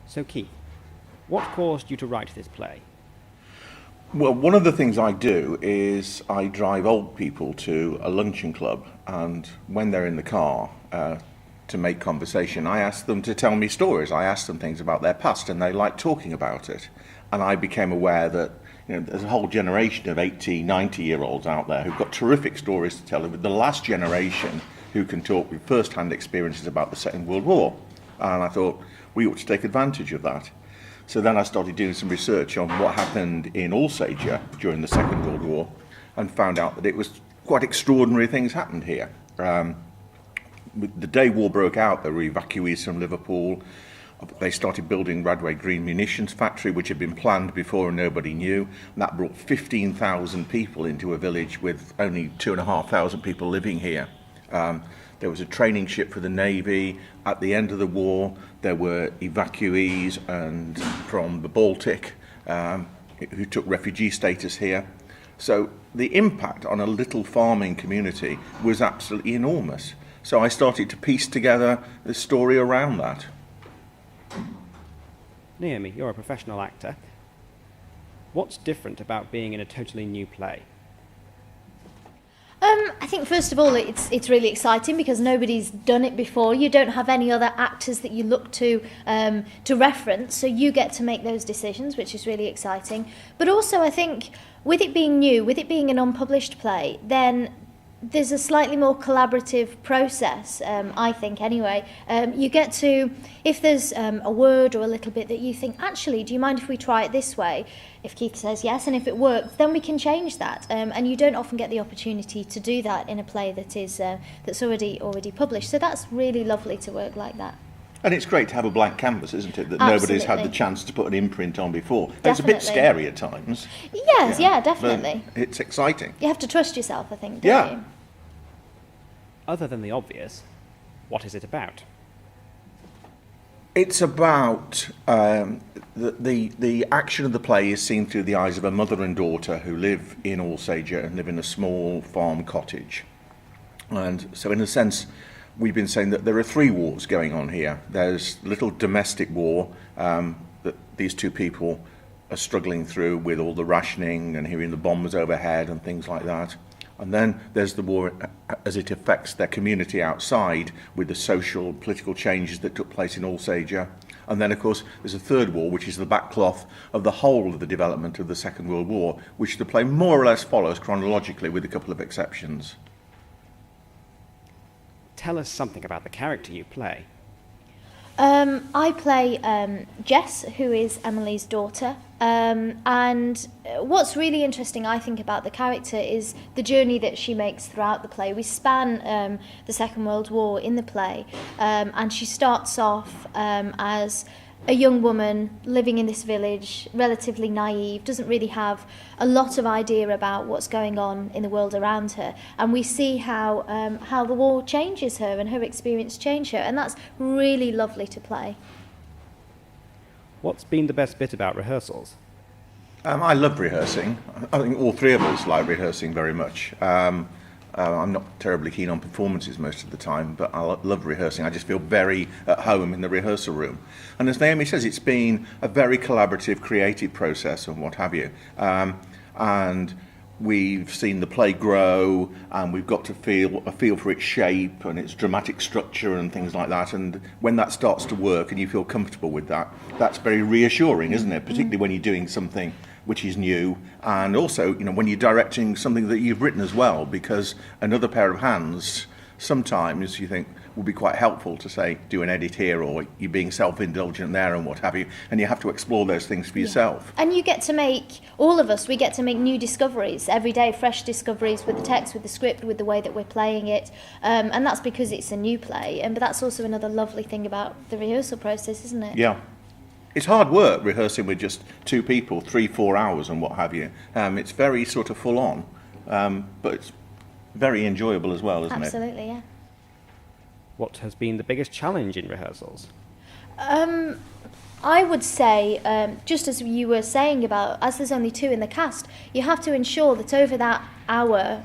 So Keith, what caused you to write this play? Well, one of the things I do is I drive old people to a luncheon club, and when they're in the car to make conversation, I ask them to tell me stories. I ask them things about their past, and they like talking about it. And I became aware that there's a whole generation of 80, 90-year-olds out there who've got terrific stories to tell, with the last generation who can talk with first-hand experiences about the Second World War. And I thought we ought to take advantage of that. So then I started doing some research on what happened in Alsager during the Second World War, and found out that it was quite extraordinary things happened here. The day war broke out, there were evacuees from Liverpool. They started building Radway Green munitions factory, which had been planned before and nobody knew. And that brought 15,000 people into a village with only 2,500 people living here. There was a training ship for the Navy. At the end of the war, there were evacuees and from the Baltic who took refugee status here. So the impact on a little farming community was absolutely enormous. So I started to piece together the story around that. Naomi, you're a professional actor. What's different about being in a totally new play? I think first of all it's really exciting because nobody's done it before. You don't have any other actors that you look to reference, so you get to make those decisions, which is really exciting. But also I think with it being new, with it being an unpublished play, then there's a slightly more collaborative process, I think anyway. You get to, if there's a word or a little bit that you think, actually, do you mind if we try it this way? If Keith says yes, and if it works, then we can change that. And you don't often get the opportunity to do that in a play that is that's already published. So that's really lovely to work like that. And it's great to have a blank canvas, isn't it, that Absolutely. Nobody's had the chance to put an imprint on before. Definitely. It's a bit scary at times. Yes, yeah, definitely. But it's exciting. You have to trust yourself, I think, don't you? Other than the obvious, what is it about? It's about the action of the play is seen through the eyes of a mother and daughter who live in Alsager and live in a small farm cottage. And so in a sense, we've been saying that there are three wars going on here. There's little domestic war that these two people are struggling through with all the rationing and hearing the bombs overhead and things like that. And then there's the war as it affects their community outside with the social, political changes that took place in Alsager. And then, of course, there's a third war, which is the backcloth of the whole of the development of the Second World War, which the play more or less follows chronologically with a couple of exceptions. Tell us something about the character you play. I play Jess, who is Emily's daughter, and what's really interesting, I think, about the character is the journey that she makes throughout the play. We span the Second World War in the play, and she starts off as a young woman living in this village, relatively naive, doesn't really have a lot of idea about what's going on in the world around her. And we see how the war changes her and her experience change her. And that's really lovely to play. What's been the best bit about rehearsals? I love rehearsing. I think all three of us like rehearsing very much. I'm not terribly keen on performances most of the time, but I love rehearsing. I just feel very at home in the rehearsal room. And as Naomi says, it's been a very collaborative, creative process and what have you. And we've seen the play grow, and we've got to feel a feel for its shape and its dramatic structure and things like that. And when that starts to work and you feel comfortable with that, that's very reassuring, isn't it? Particularly when you're doing something which is new, and also, when you're directing something that you've written as well, because another pair of hands sometimes you think will be quite helpful to say, do an edit here, or you're being self-indulgent there and what have you, and you have to explore those things for yourself. And you get to make, all of us, we get to make new discoveries every day, fresh discoveries with the text, with the script, with the way that we're playing it, and that's because it's a new play, but that's also another lovely thing about the rehearsal process, isn't it? Yeah. It's hard work rehearsing with just two people, 3-4 hours and what have you. It's very sort of full on, but it's very enjoyable as well, isn't it? Absolutely, yeah. What has been the biggest challenge in rehearsals? I would say, just as you were saying about, as there's only two in the cast, you have to ensure that over that hour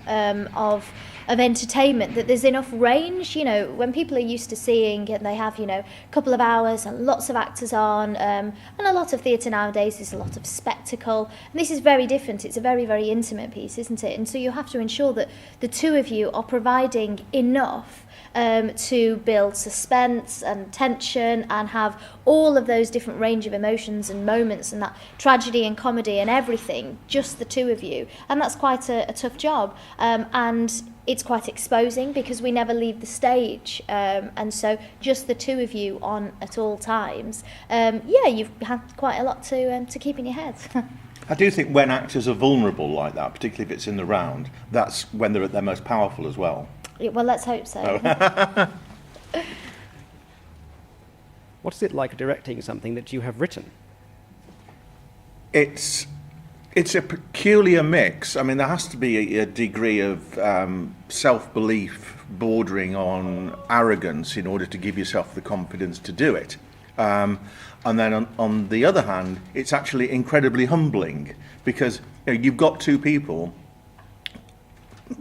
of of entertainment, that there's enough range. You know, when people are used to seeing and they have, you know, a couple of hours and lots of actors on, and a lot of theatre nowadays, there's a lot of spectacle. And this is very different. It's a very, very intimate piece, isn't it? And so you have to ensure that the two of you are providing enough to build suspense and tension and have all of those different range of emotions and moments and that tragedy and comedy and everything, just the two of you. And that's quite a tough job. And it's quite exposing because we never leave the stage. And so just the two of you on at all times. You've had quite a lot to keep in your head. I do think when actors are vulnerable like that, particularly if it's in the round, that's when they're at their most powerful as well. Yeah, well, let's hope so. What is it like directing something that you have written? It's a peculiar mix. I mean, there has to be a degree of self-belief bordering on arrogance in order to give yourself the confidence to do it. And then on the other hand, it's actually incredibly humbling because you've got two people,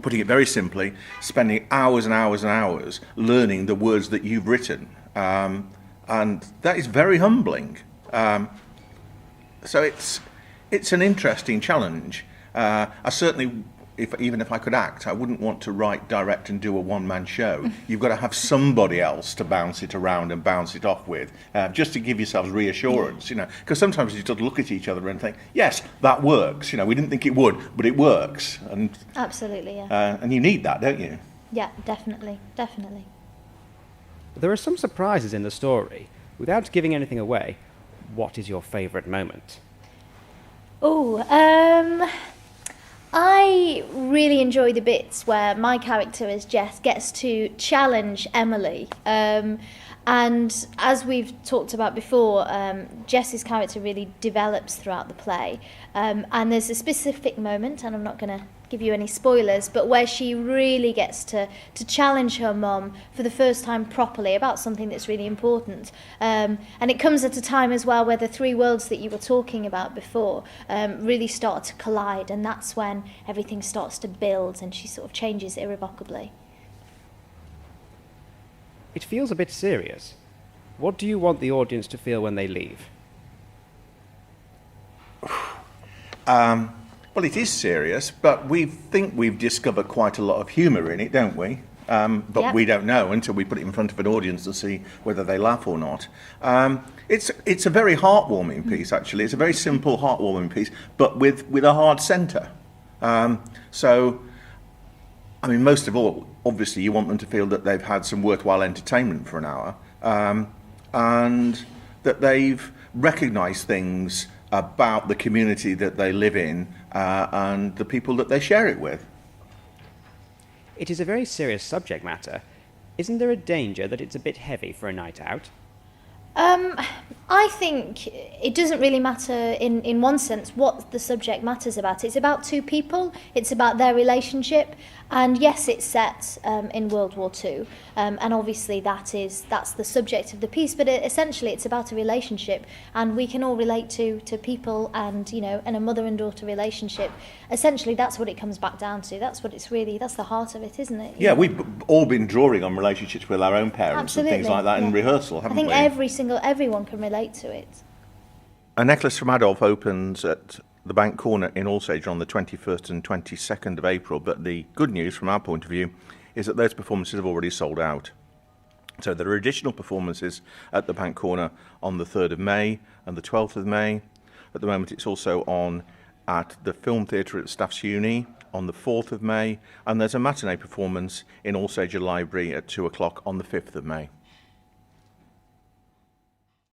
putting it very simply, spending hours and hours and hours learning the words that you've written. And that is very humbling. So it's an interesting challenge. I certainly, even if I could act, I wouldn't want to write, direct and do a one-man show. You've got to have somebody else to bounce it around and bounce it off with, just to give yourselves reassurance, because sometimes you just look at each other and think, yes, that works. We didn't think it would, but it works. And absolutely, yeah. And you need that, don't you? Yeah, definitely. There are some surprises in the story. Without giving anything away, what is your favourite moment? I really enjoy the bits where my character as Jess gets to challenge Emily. And as we've talked about before, Jess's character really develops throughout the play. And there's a specific moment, and I'm not going to give you any spoilers, but where she really gets to challenge her mum for the first time properly about something that's really important. And it comes at a time as well where the three worlds that you were talking about before really start to collide, and that's when everything starts to build and she sort of changes irrevocably. It feels a bit serious. What do you want the audience to feel when they leave? Well, it is serious, but we think we've discovered quite a lot of humour in it, don't we? But we don't know until we put it in front of an audience to see whether they laugh or not. It's a very heartwarming piece, actually. It's a very simple, heartwarming piece, but with a hard centre. So, I mean, most of all, obviously, you want them to feel that they've had some worthwhile entertainment for an hour, and that they've recognised things about the community that they live in and the people that they share it with. It is a very serious subject matter. Isn't there a danger that it's a bit heavy for a night out? I think it doesn't really matter in one sense what the subject matters about. It's about two people, it's about their relationship, and yes, it's set in World War II, and obviously that's the subject of the piece, but essentially it's about a relationship, and we can all relate to people and a mother and daughter relationship. Essentially that's what it comes back down to. That's the heart of it, isn't it? Yeah, we've all been drawing on relationships with our own parents. Absolutely, and things like that in rehearsal, haven't we? I think everyone can relate to it. A Necklace from Adolf opens at the Bank Corner in Alsager on the 21st and 22nd of April, but the good news from our point of view is that those performances have already sold out. So there are additional performances at the Bank Corner on the 3rd of May and the 12th of May. At the moment it's also on at the Film Theatre at Staff's Uni on the 4th of May, and there's a matinee performance in Alsager Library at 2 o'clock on the 5th of May.